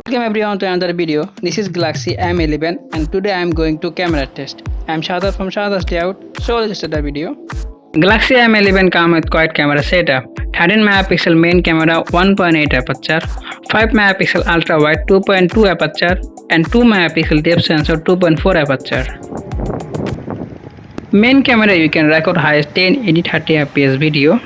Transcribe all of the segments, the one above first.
Welcome everyone to another video. This is Galaxy M11 and today I am going to camera test. I am Shadat from SHADAT'S Dayout. So let's start the video. Galaxy M11 comes with quad camera setup. 13 megapixel main camera 1.8 aperture, 5 megapixel ultra wide 2.2 aperture and 2 megapixel depth sensor 2.4 aperture. Main camera you can record highest 1080 30 fps video.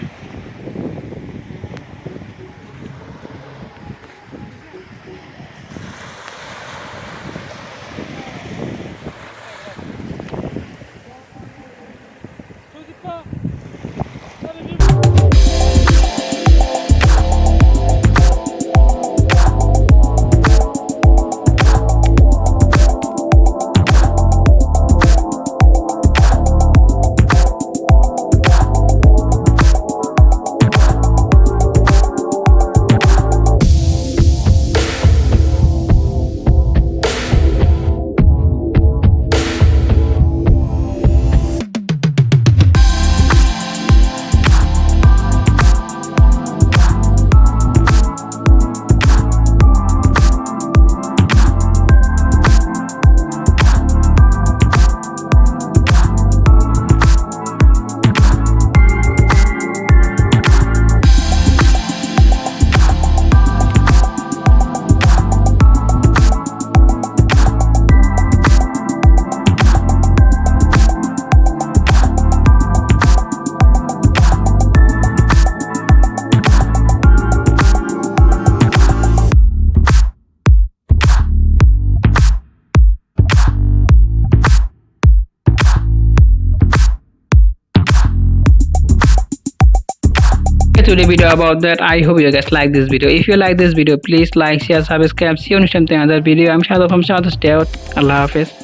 Today video about that. I hope you guys like this video. If you like this video, please like, share, subscribe. See you on something other video. I'm Shadow from SHADAT'S. Allah Hafiz.